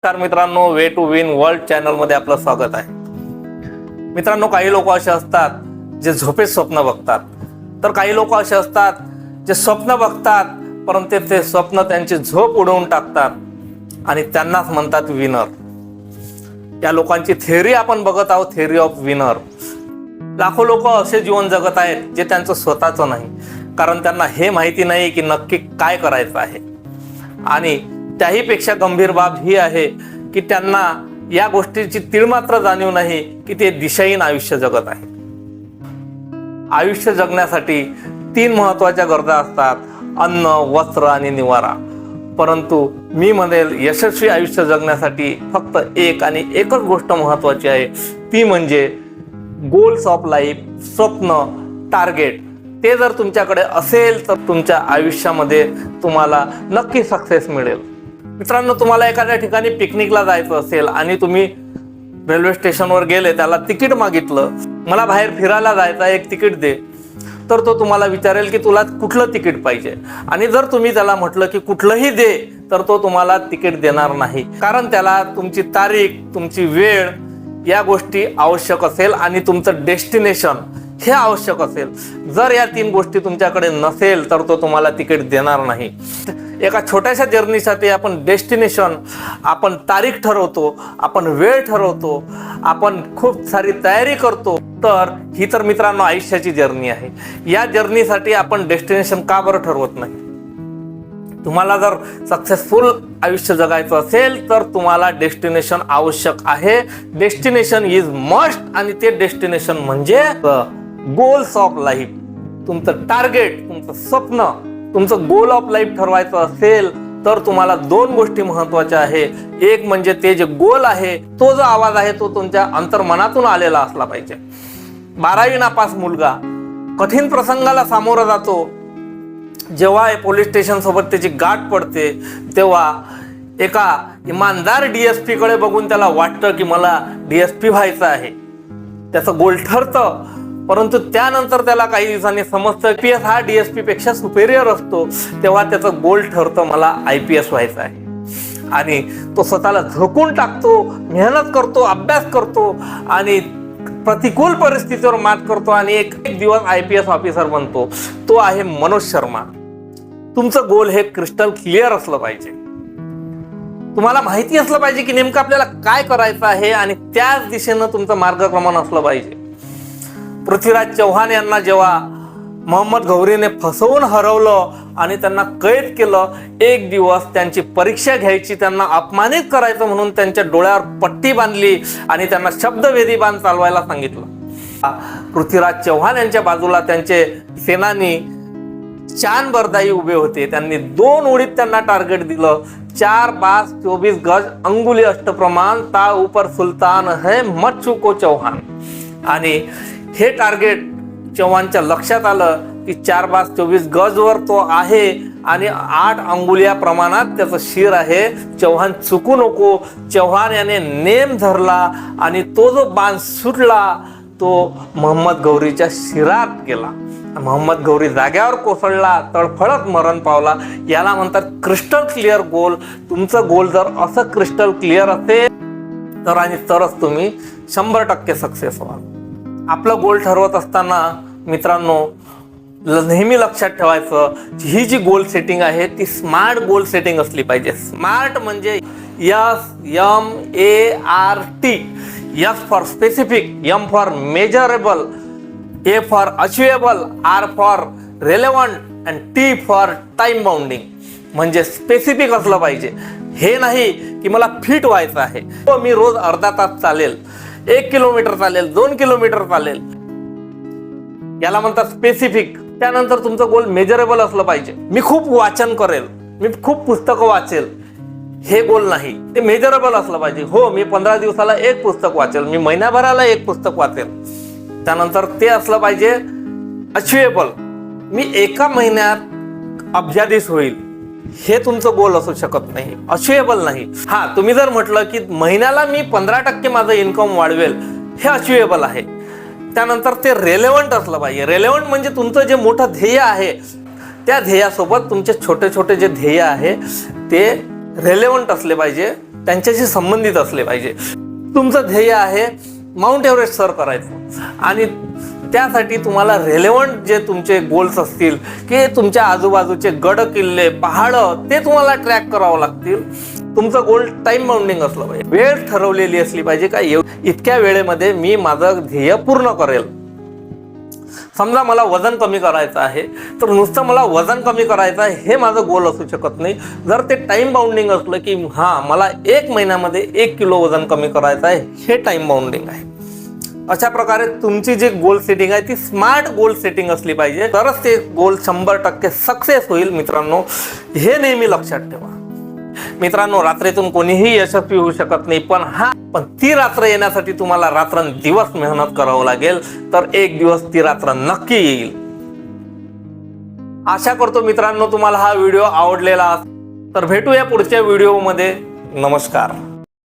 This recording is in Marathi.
नमस्कार मित्रांनो, way to win world channel मध्ये आपलं स्वागत आहे. मित्रांनो, काही लोक असे असतात जे झोपेत स्वप्न बघतात, तर काही लोक असे असतात जे स्वप्न बघतात परंतु ते स्वप्न त्यांची झोप उडवून टाकतात आणि त्यांनाच म्हणतात विनर. या लोकांची थेअरी आपण बघत आहोत, थेअरी ऑफ विनर. लाखो लोक असे जीवन जगत आहेत जे त्यांचं स्वतःचं नाही, कारण त्यांना हे माहिती नाही की नक्की काय करायचं आहे. आणि त्याहीपेक्षा गंभीर बाब ही आहे की त्यांना या गोष्टीची तिळमात्र जाणीव नाही की ते दिशाहीन आयुष्य जगत आहे. आयुष्य जगण्यासाठी 3 महत्त्वाच्या गरजा असतात: अन्न, वस्त्र आणि निवारा. परंतु मी म्हणेल, यशस्वी आयुष्य जगण्यासाठी फक्त एकच गोष्ट महत्त्वाची आहे, ती म्हणजे गोल्स ऑफ लाईफ, स्वप्न, टार्गेट. ते जर तुमच्याकडे असेल तर तुमच्या आयुष्यामध्ये तुम्हाला नक्की सक्सेस मिळेल. मित्रांनो, तुम्हाला एखाद्या ठिकाणी पिकनिकला जायचं असेल आणि तुम्ही रेल्वे स्टेशनवर गेले, त्याला तिकीट मागितलं, मला बाहेर फिरायला जायचं, एक तिकीट दे, तर तो तुम्हाला विचारेल की तुला कुठलं तिकीट पाहिजे. आणि जर तुम्ही त्याला म्हटलं की कुठलंही दे, तर तो तुम्हाला तिकीट देणार नाही, कारण त्याला तुमची तारीख, तुमची वेळ या गोष्टी आवश्यक असेल आणि तुमचं डेस्टिनेशन हे आवश्यक असेल. जर या 3 गोष्टी तुमच्याकडे नसेल तर तो तुम्हाला तिकीट देणार नाही. एका छोट्याशा जर्नीसाठी आपण डेस्टिनेशन, आपण तारीख ठरवतो, आपण वेळ ठरवतो, आपण खूप सारी तयारी करतो. तर ही तर मित्रांनो आयुष्याची जर्नी आहे. या जर्नीसाठी आपण डेस्टिनेशन का बरं ठरवत नाही? तुम्हाला जर सक्सेसफुल आयुष्य जगायचं असेल तर तुम्हाला डेस्टिनेशन आवश्यक आहे. Destination is must. आणि ते डेस्टिनेशन म्हणजे गोल्स ऑफ लाईफ. तुमचं टार्गेट, तुमचं स्वप्न, तुमचं गोल ऑफ लाईफ ठरवायचं असेल तर तुम्हाला 2 गोष्टी महत्त्वाच्या आहे. एक म्हणजे ते जे गोल आहे, तो जो आवाज आहे तो तुमच्या अंतर्मनातून आलेला असला पाहिजे. 12वी नापास मुलगा कठीण प्रसंगाला सामोरा जातो. जेव्हा पोलीस स्टेशन सोबत त्याची गाठ पडते, तेव्हा एका इमानदार DSP कडे बघून त्याला वाटतं की मला DSP व्हायचं आहे. त्याचं गोल ठरतं. परंतु त्यानंतर त्याला काही दिवसांनी समजतं IPS हा DSP पेक्षा सुपेरियर असतो. तेव्हा त्याचं गोल ठरतं, मला IPS व्हायचं आहे. आणि तो स्वतःला झोकून टाकतो, मेहनत करतो, अभ्यास करतो आणि प्रतिकूल परिस्थितीवर मात करतो आणि एक दिवस IPS ऑफिसर बनतो. तो आहे मनोज शर्मा. तुमचं गोल हे क्रिस्टल क्लिअर असलं पाहिजे. तुम्हाला माहिती असलं पाहिजे की नेमकं आपल्याला काय करायचं आहे आणि त्याच दिशेनं तुमचं मार्गक्रमण असलं पाहिजे. पृथ्वीराज चव्हाण यांना जेव्हा मोहम्मद घौरीने फसवून हरवलं आणि त्यांना कैद केलं, एक दिवस त्यांची परीक्षा घ्यायची, त्यांना अपमानित करायचं म्हणून त्यांच्या डोळ्यावर पट्टी बांधली आणि त्यांना शब्दवेधी बाण चालवायला सांगितलं. पृथ्वीराज चव्हाण यांच्या बाजूला त्यांचे सेनानी चांद बरदाई उभे होते. त्यांनी 2 ओळीत त्यांना टार्गेट दिलं. 4 बास 24 गज अंगुली अष्टप्रमाण, ता ऊपर सुलतान है मत चुको चव्हाण. आणि हे टार्गेट चव्हाणच्या लक्षात आलं की 4 बास 24 गजवर तो आहे आणि 8 अंगुल्या प्रमाणात त्याचं शिर आहे. चव्हाण चुकू नको. चव्हाण याने नेम धरला आणि तो जो बाण सुटला तो मोहम्मद घौरीच्या शिरात गेला. मोहम्मद घौरी जाग्यावर कोसळला, तळफळत मरण पावला. याला म्हणतात क्रिस्टल क्लिअर गोल. तुमचं गोल जर असं क्रिस्टल क्लिअर असेल तर आणि तरच तुम्ही 100% सक्सेस व्हाल. आपलं गोल ठरवत असताना मित्रांनो नेहमी लक्षात ठेवायचं, ही जी गोल सेटिंग आहे ती स्मार्ट गोल सेटिंग असली पाहिजे. स्मार्ट म्हणजे SMART. S for specific, M for measurable, A for achievable, R for relevant आणि T फॉर टाइम बाउंडिंग. म्हणजे स्पेसिफिक असलं पाहिजे. हे नाही की मला फिट व्हायचं आहे, मी रोज अर्धा तास चालेल, 1 किलोमीटर चालेल, 2 किलोमीटर चालेल, याला म्हणतात स्पेसिफिक. त्यानंतर तुमचं गोल मेजरेबल असलं पाहिजे. मी खूप वाचन करेल, मी खूप पुस्तकं वाचेल, हे गोल नाही. ते मेजरेबल असलं पाहिजे. हो, मी 15 दिवसाला 1 पुस्तक वाचेल, मी महिन्याभराला 1 पुस्तक वाचेल. त्यानंतर ते असलं पाहिजे अचिवेबल. मी 1 महिन्यात अब्जाधीश होईल, हे तुमचं गोल असू शकत नाही, अचिवेबल नाही. हा, तुम्ही जर म्हटलं की महिन्याला मी 15% माझं इन्कम वाढवेल, हे अचिवेबल आहे. त्यानंतर ते रेलेव्हंट असलं पाहिजे. रेलेव्हंट म्हणजे तुमचं जे मोठं ध्येय आहे त्या ध्येयासोबत तुमचे छोटे छोटे जे ध्येय आहे ते रेलेव्हंट असले पाहिजे. त्यांच्याशी संबंधित असले पाहिजे. तुमचं ध्येय आहे माउंट एव्हरेस्ट सर करायचं आणि त्यासाठी तुम्हाला रेलेव्हंट जे तुमचे गोल्स असतील की तुमच्या आजूबाजूचे गड किल्ले पहाडं ते तुम्हाला ट्रॅक करावं लागतील. तुमचं गोल टाइम बाउंडिंग असलं पाहिजे. वेळ ठरवलेली असली पाहिजे का इतक्या वेळेमध्ये मी माझं ध्येय पूर्ण करेल. समजा मला वजन कमी करायचं आहे तर नुसतं मला वजन कमी करायचं आहे हे माझं गोल असू शकत नाही. जर ते टाइम बाउंडिंग असलं की मला 1 महिन्यामध्ये 1 किलो वजन कमी करायचं आहे हे टाइम बाउंडिंग आहे. अशा प्रकारे तुमची जी गोल सेटिंग आहे ती स्मार्ट गोल सेटिंग असली पाहिजे, तरच ते गोल 100% सक्सेस होईल. मित्रांनो, हे नेहमी लक्षात ठेवा. मित्रांनो, रात्रीतून कोणीही यशस्वी होऊ शकत नाही, पण ती रात्र येण्यासाठी तुम्हाला रात्रंदिवस मेहनत करावं लागेल. तर एक दिवस ती रात्र नक्की येईल. आशा करतो मित्रांनो तुम्हाला हा व्हिडिओ आवडलेला. तर भेटूया पुढच्या व्हिडिओमध्ये. नमस्कार.